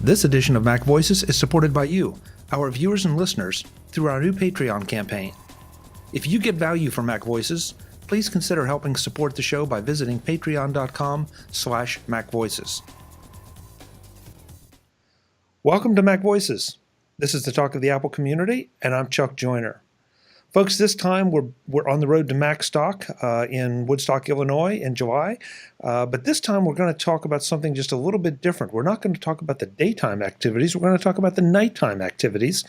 This edition of MacVoices is supported by you, our viewers and listeners, through our new Patreon campaign. If you get value from MacVoices, please consider helping support the show by visiting patreon.com/MacVoices. Welcome to MacVoices. This is the talk of the Apple community, and I'm Chuck Joyner. Folks, this time we're on the road to Macstock in Woodstock, Illinois in July. But this time we're going to talk about something just a little bit different. We're not going to talk about the daytime activities. We're going to talk about the nighttime activities.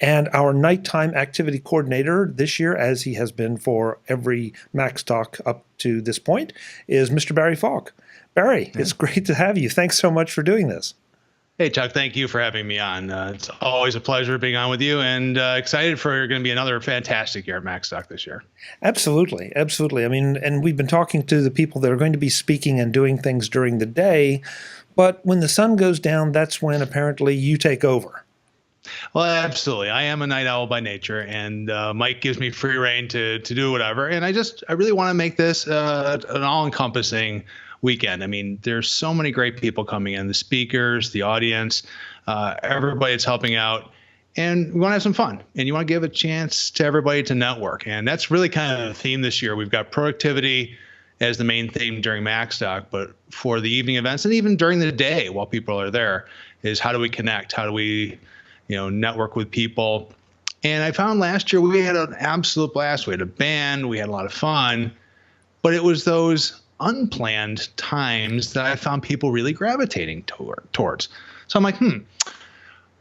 And our nighttime activity coordinator this year, as he has been for every Macstock up to this point, is Mr. Barry Fulk. Barry, It's great to have you. Thanks so much for doing this. Hey, Chuck, thank you for having me on. It's always a pleasure being on with you, and excited for going to be another fantastic year at Macstock this year. Absolutely. Absolutely. I mean, and we've been talking to the people that are going to be speaking and doing things during the day, but when the sun goes down, that's when apparently you take over. Well, absolutely. I am a night owl by nature, and Mike gives me free reign to do whatever. And I really want to make this an all-encompassing weekend. I mean, there's so many great people coming in, the speakers, the audience, everybody that's helping out. And we want to have some fun, and you want to give a chance to everybody to network. And that's really kind of the theme this year. We've got productivity as the main theme during Macstock, but for the evening events and even during the day while people are there is how do we connect? How do we, network with people? And I found last year we had an absolute blast. We had a band, we had a lot of fun, but it was those unplanned times that I found people really gravitating towards. So I'm like,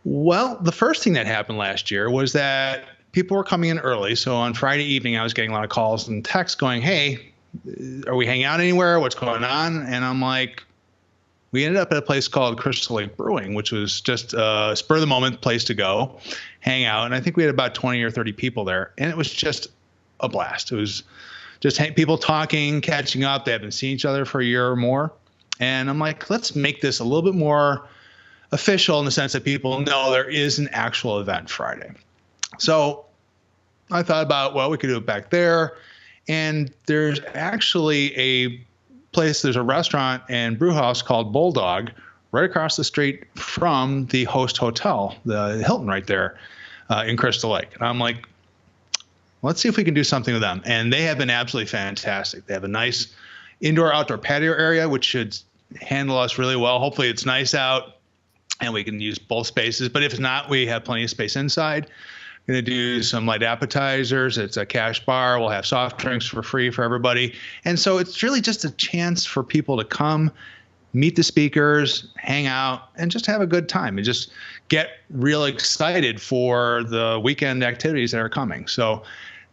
Well, the first thing that happened last year was that people were coming in early. So on Friday evening, I was getting a lot of calls and texts going, hey, are we hanging out anywhere? What's going on? And I'm like, we ended up at a place called Crystal Lake Brewing, which was just a spur of the moment place to go, hang out. And I think we had about 20 or 30 people there. And it was just a blast. It was just people talking, catching up. They haven't seen each other for a year or more. And I'm like, let's make this a little bit more official in the sense that people know there is an actual event Friday. So I thought about, well, we could do it back there. And there's actually there's a restaurant and brew house called Bulldog right across the street from the Host Hotel, the Hilton right there in Crystal Lake. And I'm like, let's see if we can do something with them. And they have been absolutely fantastic. They have a nice indoor-outdoor patio area, which should handle us really well. Hopefully it's nice out and we can use both spaces. But if not, we have plenty of space inside. We're going to do some light appetizers. It's a cash bar. We'll have soft drinks for free for everybody. And so it's really just a chance for people to come, meet the speakers, hang out, and just have a good time and just get real excited for the weekend activities that are coming. So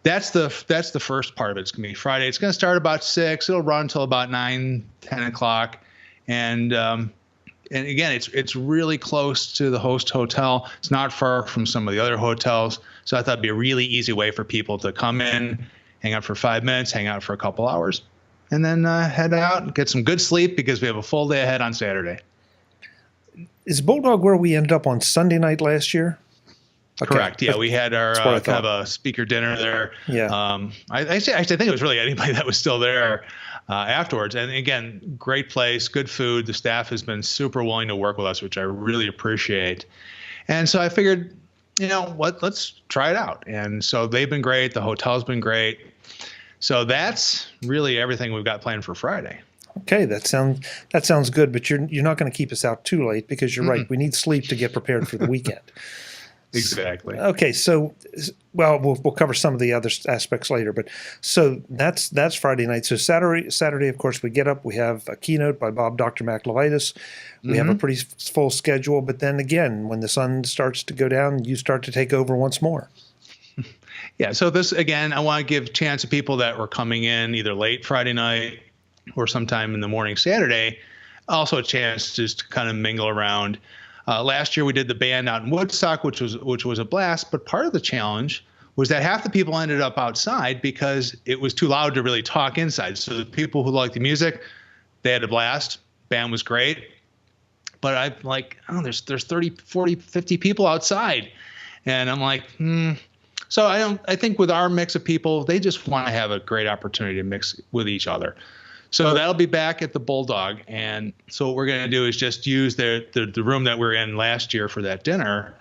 that's the first part of it. It's going to be Friday. It's going to start about 6. It'll run until about 9, 10 o'clock. And again, it's really close to the Host Hotel. It's not far from some of the other hotels. So I thought it'd be a really easy way for people to come in, hang out for 5 minutes, hang out for a couple hours, and then head out and get some good sleep because we have a full day ahead on Saturday. Is Bulldog where we ended up on Sunday night last year? Okay. Correct. Yeah, we had our kind of a speaker dinner there. Yeah. I think it was really anybody that was still there afterwards. And again, great place, good food. The staff has been super willing to work with us, which I really appreciate. And so I figured, let's try it out. And so they've been great. The hotel's been great. So that's really everything we've got planned for Friday. Okay, that sounds good. But you're not going to keep us out too late because you're right. We need sleep to get prepared for the weekend. Exactly. Okay, so we'll cover some of the other aspects later, but so that's Friday night. So Saturday, of course, we get up. We have a keynote by Dr. MacVoices. We have a pretty full schedule, but then again, when the sun starts to go down, you start to take over once more. Yeah. So this again, I want to give a chance to people that were coming in either late Friday night or sometime in the morning Saturday, also a chance just to kind of mingle around. Last year we did the band out in Woodstock, which was a blast. But part of the challenge was that half the people ended up outside because it was too loud to really talk inside. So the people who liked the music, they had a blast. Band was great. But I'm like, there's 30, 40, 50 people outside. And I'm like, So I think with our mix of people, they just want to have a great opportunity to mix with each other. So that'll be back at the Bulldog. And so what we're going to do is just use the room that we were in last year for that dinner.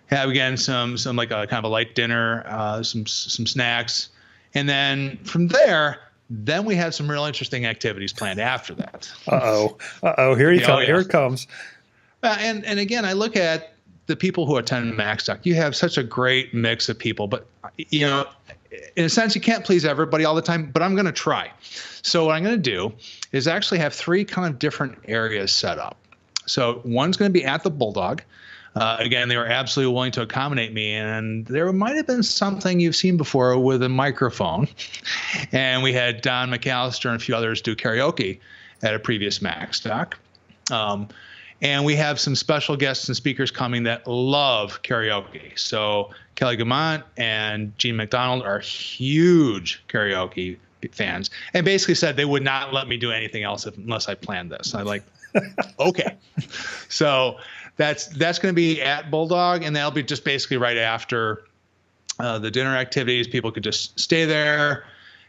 Have again some like a kind of a light dinner, some snacks, and then from there, then we have some real interesting activities planned after that. Here it comes. And again, I look at the people who attend Macstock. You have such a great mix of people, but in a sense, you can't please everybody all the time. But I'm going to try. So what I'm going to do is actually have 3 kind of different areas set up. So one's going to be at the Bulldog. Again, they were absolutely willing to accommodate me, and there might have been something you've seen before with a microphone. And we had Don McAllister and a few others do karaoke at a previous Macstock. And we have some special guests and speakers coming that love karaoke. So Kelly Gamont and Gene McDonald are huge karaoke fans, and basically said they would not let me do anything else unless I planned this. I'm like, okay. So that's going to be at Bulldog, and that'll be just basically right after the dinner activities. People could just stay there.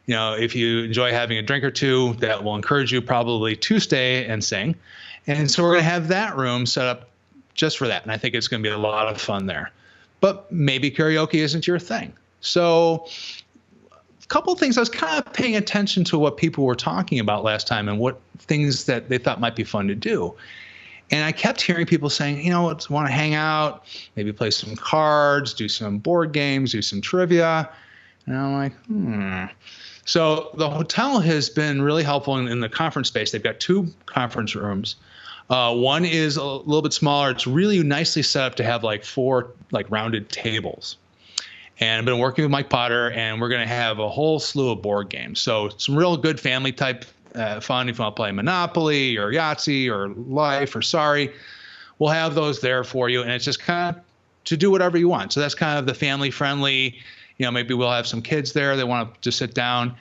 If you enjoy having a drink or two, that will encourage you probably to stay and sing. And so we're going to have that room set up just for that. And I think it's going to be a lot of fun there. But maybe karaoke isn't your thing. So a couple of things. I was kind of paying attention to what people were talking about last time and what things that they thought might be fun to do. And I kept hearing people saying, want to hang out, maybe play some cards, do some board games, do some trivia. And I'm like, So the hotel has been really helpful in the conference space. They've got 2 conference rooms. One is a little bit smaller. It's really nicely set up to have like 4 like rounded tables. And I've been working with Mike Potter, and we're going to have a whole slew of board games. So some real good family type fun. If you want to play Monopoly or Yahtzee or Life or Sorry, we'll have those there for you. And it's just kind of to do whatever you want. So that's kind of the family friendly. Maybe we'll have some kids there. They want to just sit down,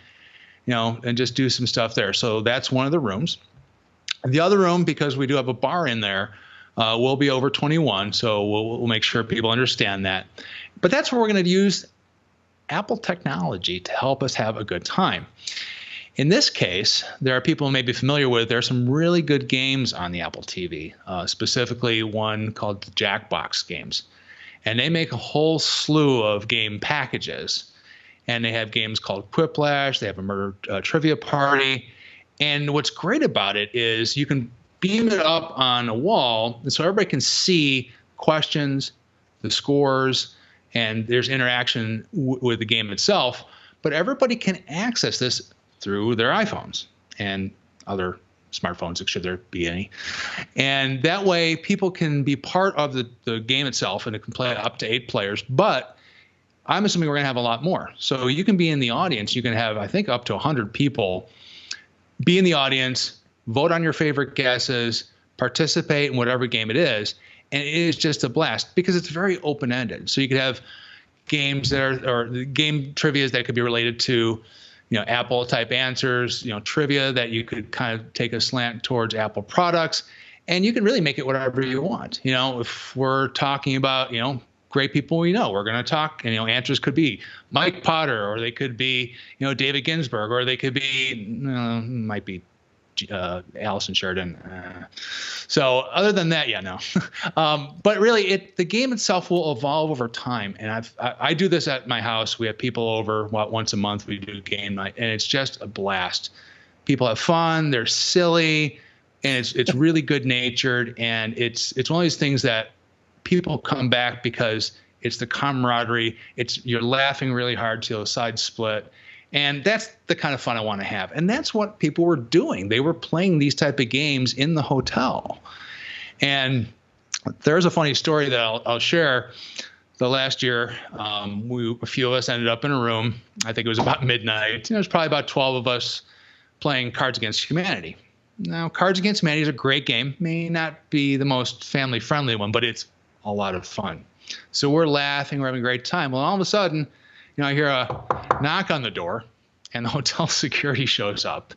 and just do some stuff there. So that's one of the rooms. The other room, because we do have a bar in there, will be over 21. So we'll make sure people understand that. But that's where we're going to use Apple technology to help us have a good time. In this case, there are people who may be familiar with, there are some really good games on the Apple TV, specifically one called the Jackbox games. And they make a whole slew of game packages. And they have games called Quiplash. They have a murder trivia party. And what's great about it is you can beam it up on a wall, and so everybody can see questions, the scores, and there's interaction with the game itself. But everybody can access this through their iPhones and other smartphones, should there be any. And that way people can be part of the game itself, and it can play up to 8 players. But I'm assuming we're going to have a lot more. So you can be in the audience. You can have, I think, up to 100 people be in the audience, vote on your favorite guesses, participate in whatever game it is. And it is just a blast because it's very open-ended. So you could have games that are, or game trivias that could be related to, Apple type answers, trivia that you could kind of take a slant towards Apple products, and you can really make it whatever you want. If we're talking about, great people we're going to talk, and, answers could be Mike Potter, or they could be, David Ginsburg, or they could be, might be Allison Sheridan. So other than that, no. But really, the game itself will evolve over time. And I do this at my house. We have people over once a month. We do game night, and it's just a blast. People have fun. They're silly, and it's really good natured. And it's one of these things that people come back because it's the camaraderie. You're laughing really hard till the sides split. And that's the kind of fun I want to have. And that's what people were doing. They were playing these type of games in the hotel. And there's a funny story that I'll share. The last year, a few of us ended up in a room. I think it was about midnight. There's probably about 12 of us playing Cards Against Humanity. Now, Cards Against Humanity is a great game. May not be the most family-friendly one, but it's a lot of fun. So we're laughing. We're having a great time. Well, all of a sudden, I hear a knock on the door, and the hotel security shows up.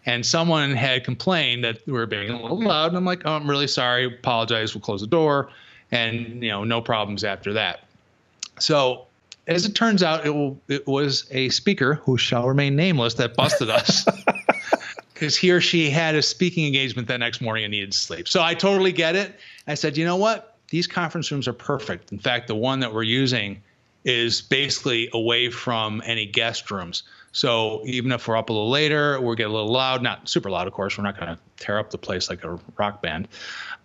And someone had complained that we were being a little loud. And I'm like, oh, I'm really sorry. Apologize. We'll close the door. And, no problems after that. So as it turns out, it was a speaker who shall remain nameless that busted us. because he or she had a speaking engagement that next morning and needed to sleep. So I totally get it. I said, you know what? These conference rooms are perfect. In fact, the one that we're using is basically away from any guest rooms. So even if we're up a little later, we'll get a little loud, not super loud, of course. We're not going to tear up the place like a rock band,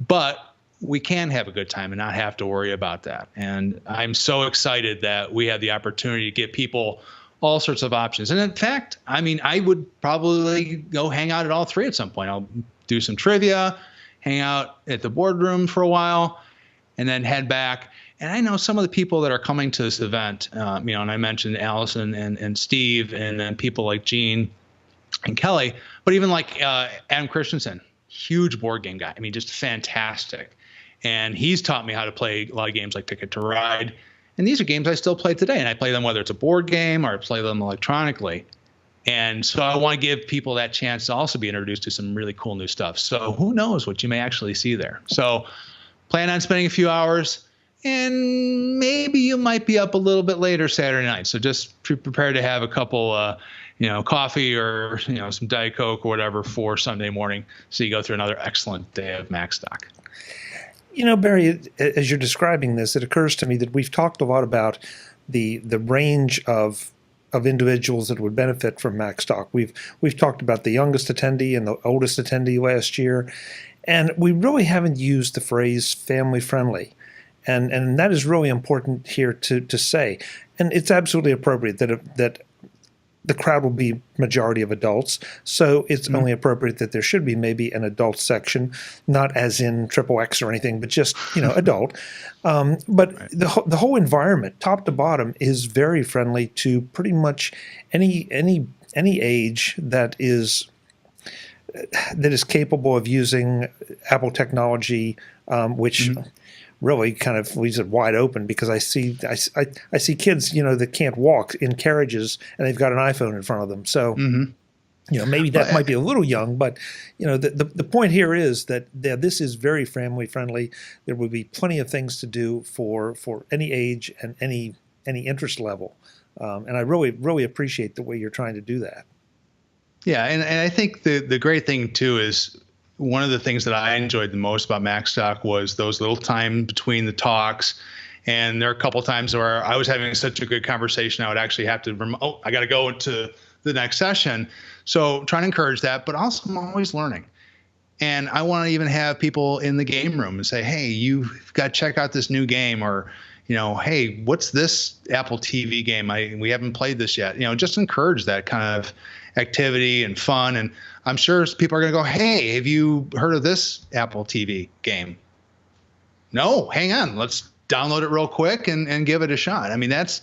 but we can have a good time and not have to worry about that. And I'm so excited that we had the opportunity to give people all sorts of options. And in fact, I mean, I would probably go hang out at all three at some point. I'll do some trivia, hang out at the boardroom for a while, and then head back. And I know some of the people that are coming to this event, and I mentioned Allison and Steve, and then people like Gene and Kelly, but even like Adam Christensen, huge board game guy. I mean, just fantastic. And he's taught me how to play a lot of games like Ticket to Ride. And these are games I still play today. And I play them whether it's a board game or I play them electronically. And so I want to give people that chance to also be introduced to some really cool new stuff. So who knows what you may actually see there. So plan on spending a few hours, and maybe you might be up a little bit later Saturday night. So just be prepared to have a couple, coffee or, some Diet Coke or whatever for Sunday morning. So you go through another excellent day of Macstock. Barry, as you're describing this, it occurs to me that we've talked a lot about the range of individuals that would benefit from Macstock. We've talked about the youngest attendee and the oldest attendee last year, and we really haven't used the phrase family friendly. And that is really important here to say. And it's absolutely appropriate that the crowd will be majority of adults, so it's only appropriate that there should be maybe an adult section, not as in XXX or anything, but just adult. But right. The whole environment, top to bottom, is very friendly to pretty much any age that is capable of using Apple technology, which. Really kind of leaves it wide open, because I see kids, that can't walk in carriages and they've got an iPhone in front of them. So, maybe that might be a little young, but, the point here is that this is very family friendly. There will be plenty of things to do for any age and any interest level. And I really, really appreciate the way you're trying to do that. Yeah. And I think the great thing too is, one of the things that I enjoyed the most about Macstock was those little time between the talks. And there are a couple of times where I was having such a good conversation, I would actually have to, I got to go to the next session. So trying to encourage that, but also I'm always learning. And I want to even have people in the game room and say, hey, you've got to check out this new game, or, hey, what's this Apple TV game? We haven't played this yet. Just encourage that kind of activity and fun. And I'm sure people are going to go, hey, have you heard of this Apple TV game? No, hang on. Let's download it real quick and give it a shot. I mean, this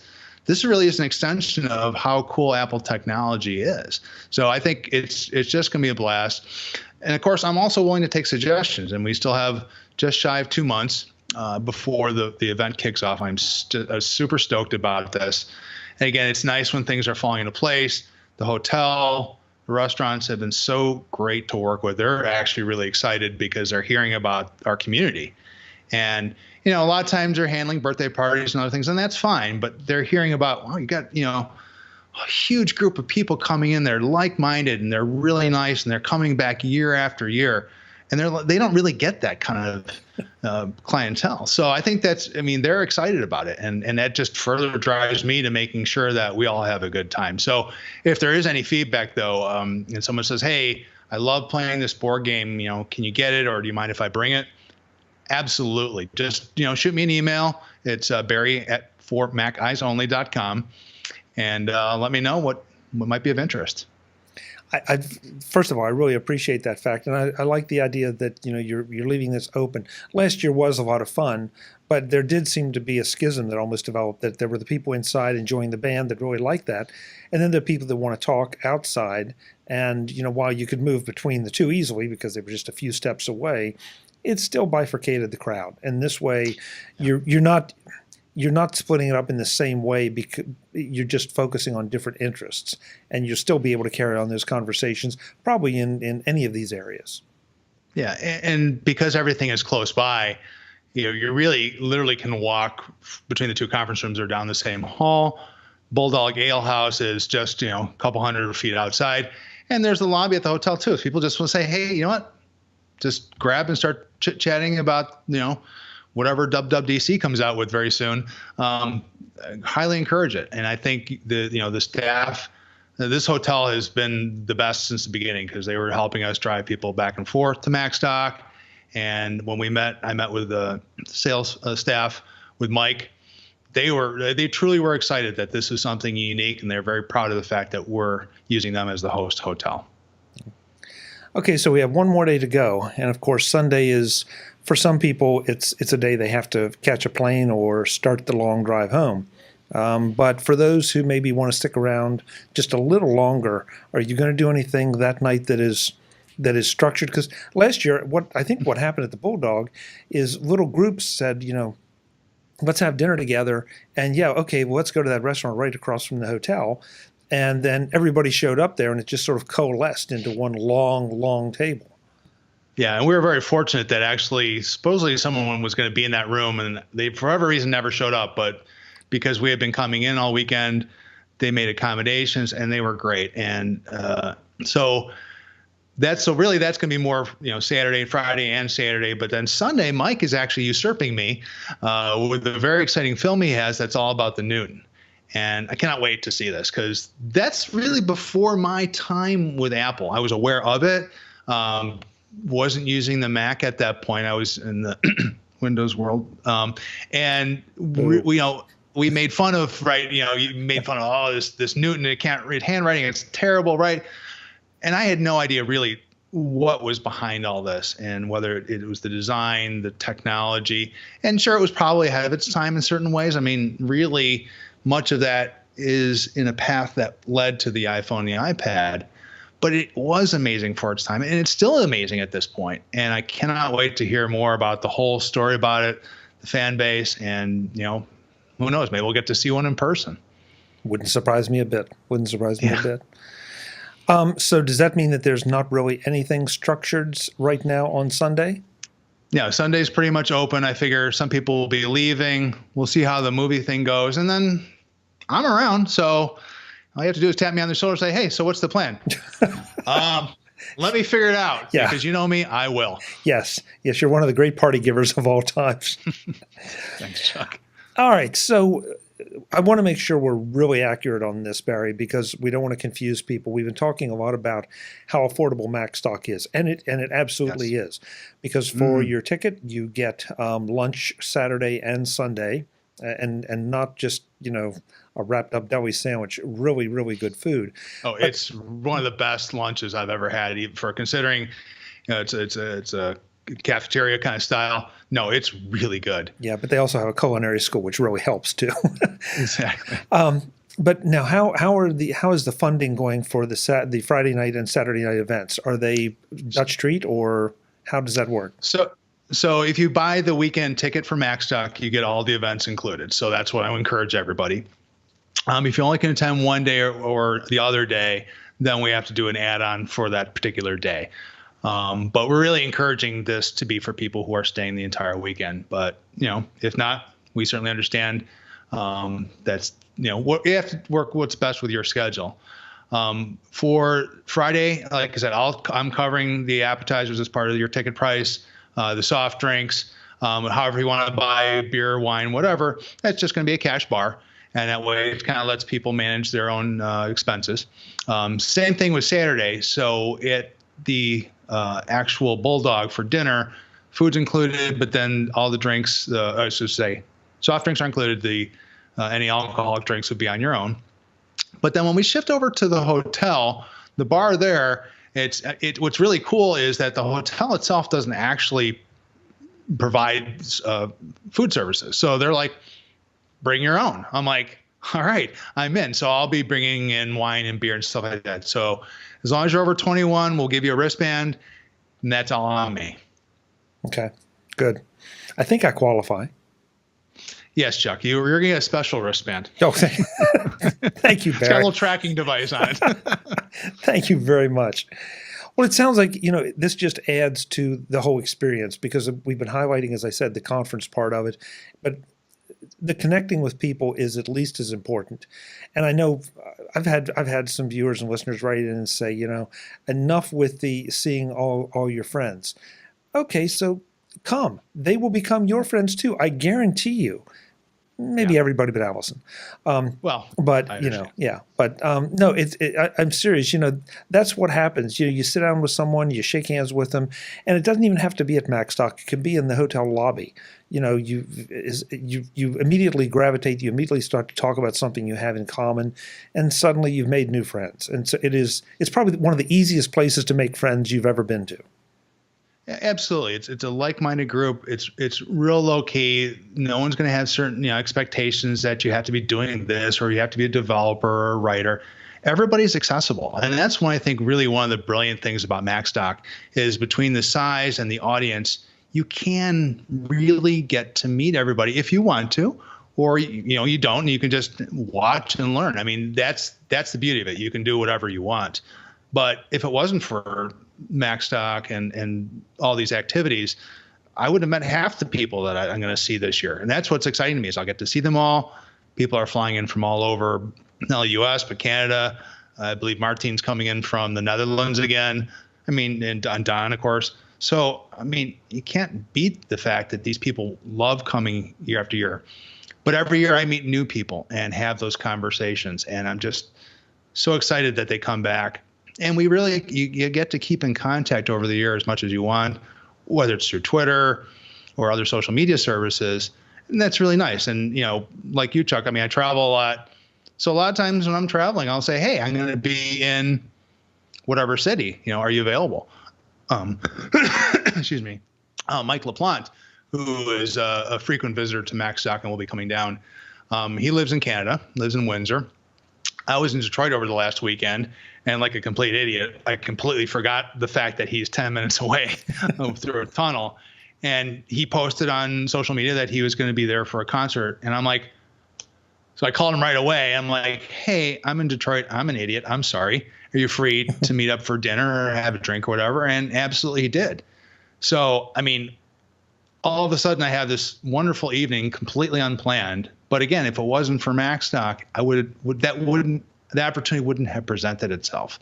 really is an extension of how cool Apple technology is. So I think it's just going to be a blast. And of course, I'm also willing to take suggestions, and we still have just shy of 2 months before the event kicks off. I'm super stoked about this. And again, it's nice when things are falling into place. The hotel, the restaurants have been so great to work with. They're actually really excited because they're hearing about our community. And, a lot of times they're handling birthday parties and other things, and that's fine. But they're hearing about, wow, you got, a huge group of people coming in. They're like-minded, and they're really nice, and they're coming back year after year. And they don't really get that kind of clientele. So I think they're excited about it. And that just further drives me to making sure that we all have a good time. So if there is any feedback, though, and someone says, hey, I love playing this board game, can you get it, or do you mind if I bring it? Absolutely. Just, shoot me an email. It's barry@maceyesonly.com. And let me know what might be of interest. First of all, I really appreciate that fact, and I like the idea that you're leaving this open. Last year was a lot of fun, but there did seem to be a schism that almost developed, that there were the people inside enjoying the band that really liked that, and then there are people that want to talk outside. And while you could move between the two easily because they were just a few steps away, it still bifurcated the crowd. And this way, you're not splitting it up in the same way, because you're just focusing on different interests, and you'll still be able to carry on those conversations probably in any of these areas. Yeah. And because everything is close by, you really literally can walk between the two conference rooms or down the same hall. Bulldog Ale House is just, a couple hundred feet outside. And there's the lobby at the hotel too. If people just want to say, hey, you know what? Just grab and start chit-chatting about, whatever WWDC comes out with very soon. Highly encourage it. And I think the staff, this hotel has been the best since the beginning because they were helping us drive people back and forth to Macstock. And when I met with the sales staff with Mike. They truly were excited that this is something unique, and they're very proud of the fact that we're using them as the host hotel. Okay, so we have one more day to go, and of course Sunday is, for some people, it's a day they have to catch a plane or start the long drive home. But for those who maybe want to stick around just a little longer, are you going to do anything that night that is structured? Because last year, what happened at the Bulldog is little groups said, let's have dinner together, and okay, well, let's go to that restaurant right across from the hotel. And then everybody showed up there, and it just sort of coalesced into one long, long table. Yeah, and we were very fortunate that actually, supposedly someone was going to be in that room, and they, for whatever reason, never showed up. But because we had been coming in all weekend, they made accommodations, and they were great. And so really that's going to be more, Saturday, Friday, and Saturday. But then Sunday, Mike is actually usurping me with a very exciting film he has that's all about the Newton. And I cannot wait to see this because that's really before my time with Apple. I was aware of it, wasn't using the Mac at that point. I was in the Windows world. And we made fun of, right? You made fun of, this Newton, it can't read handwriting. It's terrible, right? And I had no idea really what was behind all this and whether it was the design, the technology. And sure, it was probably ahead of its time in certain ways. I mean, really, much of that is in a path that led to the iPhone and the iPad. But it was amazing for its time, and it's still amazing at this point. And I cannot wait to hear more about the whole story about it, the fan base, and, who knows, maybe we'll get to see one in person. Wouldn't surprise me a bit. A bit. So does that mean that there's not really anything structured right now on Sunday? Yeah, Sunday's pretty much open. I figure some people will be leaving. We'll see how the movie thing goes. And then I'm around. So all you have to do is tap me on the shoulder and say, hey, so what's the plan? Let me figure it out. Yeah. Because you know me, I will. Yes, you're one of the great party givers of all times. Thanks, Chuck. All right, so I want to make sure we're really accurate on this, Barry, because we don't want to confuse people. We've been talking a lot about how affordable Macstock is, and it absolutely is, because for your ticket you get lunch Saturday and Sunday, and not just a wrapped up deli sandwich. Really, really good food. Oh, it's one of the best lunches I've ever had, even for considering it's a cafeteria kind of style. No, it's really good. Yeah, but they also have a culinary school, which really helps too. Exactly. But now, how is the funding going for the Friday night and Saturday night events? Are they Dutch Treat, or how does that work? So if you buy the weekend ticket for Macstock, you get all the events included. So that's what I would encourage everybody. If you only can attend one day or the other day, then we have to do an add-on for that particular day. But we're really encouraging this to be for people who are staying the entire weekend. But, if not, we certainly understand that's, you have to work what's best with your schedule. For Friday, like I said, I'm covering the appetizers as part of your ticket price, the soft drinks, however you want to buy beer, wine, whatever. That's just going to be a cash bar. And that way it kind of lets people manage their own expenses. Same thing with Saturday. So the actual Bulldog for dinner, food's included, but then all the drinks, I should say, soft drinks are included. Any alcoholic drinks would be on your own. But then when we shift over to the hotel, the bar there, what's really cool is that the hotel itself doesn't actually provide food services. So they're like, bring your own. I'm like, all right, I'm in. So I'll be bringing in wine and beer and stuff like that. So as long as you're over 21, we'll give you a wristband, and that's all on me. Okay, good. I think I qualify. Yes, Chuck, you're going to get a special wristband. Oh, thank you, Barry. It's got a little tracking device on it. Thank you very much. Well, it sounds like, this just adds to the whole experience, because we've been highlighting, as I said, the conference part of it. But the connecting with people is at least as important. And I know I've had some viewers and listeners write in and say, enough with the seeing all your friends. Okay, so come. They will become your friends too. I guarantee you. Maybe everybody but Allison. But yeah. But no, I'm serious. That's what happens. You sit down with someone, you shake hands with them, and it doesn't even have to be at Macstock. It can be in the hotel lobby. You immediately gravitate. You immediately start to talk about something you have in common, and suddenly you've made new friends. And so it's probably one of the easiest places to make friends you've ever been to. Absolutely. It's a like-minded group. It's real low key. No one's going to have certain expectations that you have to be doing this or you have to be a developer or a writer. Everybody's accessible. And that's one, I think, really one of the brilliant things about Macstock is between the size and the audience, you can really get to meet everybody if you want to, or you don't, and you can just watch and learn. I mean, that's the beauty of it. You can do whatever you want. But if it wasn't for Macstock and all these activities, I would have met half the people that I'm going to see this year. And that's what's exciting to me is I'll get to see them all. People are flying in from all over, not only U.S., but Canada. I believe Martine's coming in from the Netherlands again. I mean, and Don, of course. So, I mean, you can't beat the fact that these people love coming year after year. But every year I meet new people and have those conversations. And I'm just so excited that they come back. And we really, you get to keep in contact over the year as much as you want, whether it's through Twitter or other social media services. And that's really nice. And, like you, Chuck, I mean, I travel a lot. So a lot of times when I'm traveling, I'll say, hey, I'm going to be in whatever city, are you available? Excuse me. Mike LaPlante, who is a frequent visitor to Macstock and will be coming down. He lives in Canada, lives in Windsor. I was in Detroit over the last weekend, and like a complete idiot, I completely forgot the fact that he's 10 minutes away through a tunnel. And he posted on social media that he was going to be there for a concert. And I'm like, so I called him right away. I'm like, hey, I'm in Detroit. I'm an idiot. I'm sorry. Are you free to meet up for dinner or have a drink or whatever? And absolutely he did. So, I mean, all of a sudden I have this wonderful evening completely unplanned. But again, if it wasn't for Macstock, the opportunity wouldn't have presented itself.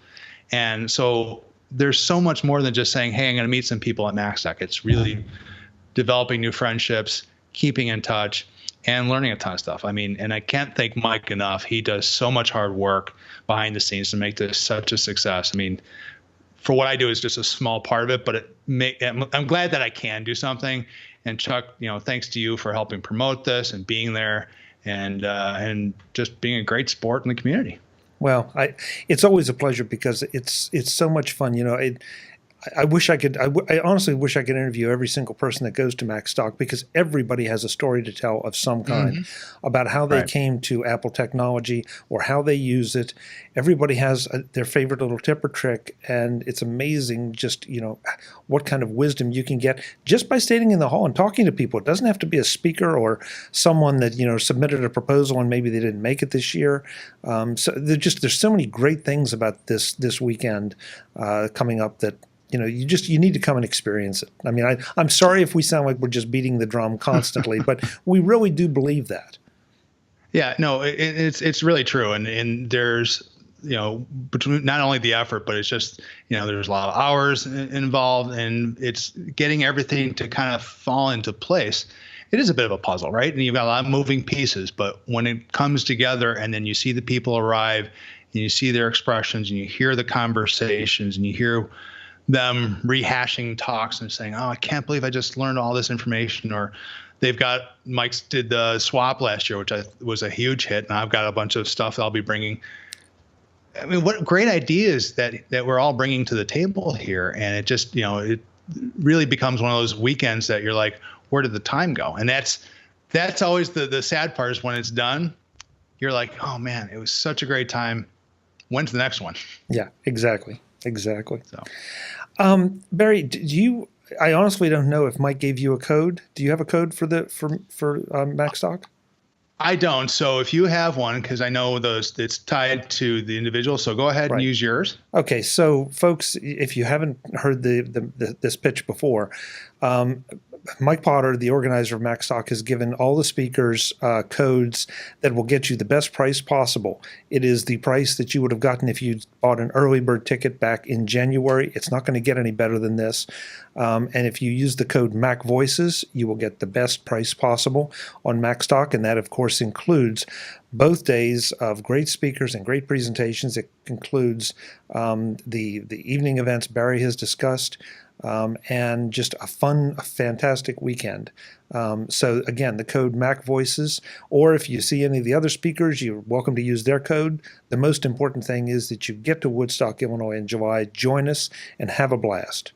And so there's so much more than just saying, hey, I'm going to meet some people at Macstock. It's really developing new friendships, keeping in touch, and learning a ton of stuff. I mean, and I can't thank Mike enough. He does so much hard work behind the scenes to make this such a success. I mean, for what I do is just a small part of it, but I'm glad that I can do something. And Chuck, thanks to you for helping promote this and being there and just being a great sport in the community. Well, it's always a pleasure because it's so much fun. I wish I could. I honestly wish I could interview every single person that goes to Macstock because everybody has a story to tell of some kind about how they came to Apple technology or how they use it. Everybody has their favorite little tip or trick, and it's amazing just what kind of wisdom you can get just by standing in the hall and talking to people. It doesn't have to be a speaker or someone that submitted a proposal and maybe they didn't make it this year. So there's so many great things about this weekend coming up that. You need to come and experience it. I mean, I'm sorry if we sound like we're just beating the drum constantly, but we really do believe that. Yeah, no, it's really true. And there's, between not only the effort, but it's just, there's a lot of hours involved and it's getting everything to kind of fall into place. It is a bit of a puzzle, right? And you've got a lot of moving pieces, but when it comes together and then you see the people arrive and you see their expressions and you hear the conversations and you hear them rehashing talks and saying, oh, I can't believe I just learned all this information. Or Mike's did the swap last year, which was a huge hit. And I've got a bunch of stuff that I'll be bringing. I mean, what great ideas that we're all bringing to the table here. And it just, it really becomes one of those weekends that you're like, where did the time go? And that's always the sad part is when it's done, you're like, oh man, it was such a great time. When's the next one? Yeah, exactly. So, Barry, I honestly don't know if Mike gave you a code. Do you have a code for Macstock? I don't. So if you have one, because I know it's tied to the individual. So go ahead and use yours. Okay. So folks, if you haven't heard this pitch before, Mike Potter, the organizer of Macstock, has given all the speakers codes that will get you the best price possible. It is the price that you would have gotten if you bought an early bird ticket back in January. It's not going to get any better than this. And if you use the code MacVoices, you will get the best price possible on Macstock, and that, of course, includes both days of great speakers and great presentations. It includes the evening events Barry has discussed, and just a fantastic weekend. So again, the code MacVoices, or if you see any of the other speakers, you're welcome to use their code. The most important thing is that you get to Woodstock, Illinois in July, join us, and have a blast.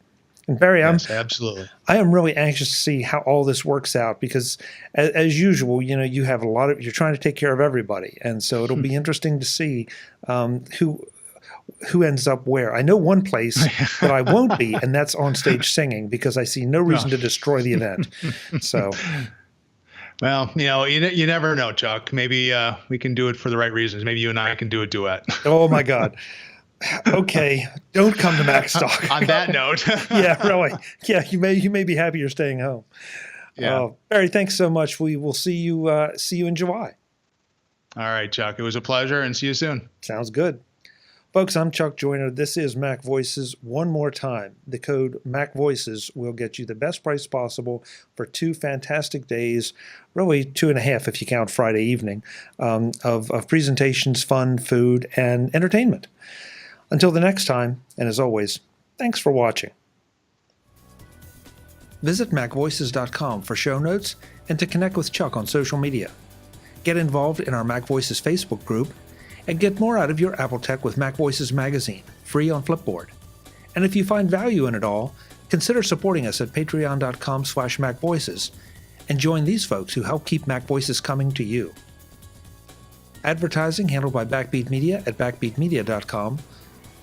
And Barry, yes, absolutely. I am really anxious to see how all this works out because, as usual, you have you're trying to take care of everybody, and so it'll be interesting to see who ends up where. I know one place that I won't be, and that's on stage singing, because I see no reason to destroy the event. So, well, you never know, Chuck. Maybe we can do it for the right reasons. Maybe you and I can do a duet. Oh my God. Okay, don't come to Macstock. On that note. Yeah, really. Yeah, you may be happy you're staying home. Yeah. Barry, thanks so much. We will see you in July. All right, Chuck. It was a pleasure, and see you soon. Sounds good. Folks, I'm Chuck Joyner. This is MacVoices. One more time, the code MacVoices will get you the best price possible for 2 fantastic days, really 2.5 if you count Friday evening, of presentations, fun, food, and entertainment. Until the next time, and as always, thanks for watching. Visit MacVoices.com for show notes and to connect with Chuck on social media. Get involved in our MacVoices Facebook group and get more out of your Apple Tech with MacVoices magazine, free on Flipboard. And if you find value in it all, consider supporting us at patreon.com/MacVoices and join these folks who help keep MacVoices coming to you. Advertising handled by Backbeat Media at backbeatmedia.com.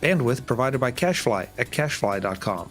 Bandwidth provided by CashFly at cashfly.com.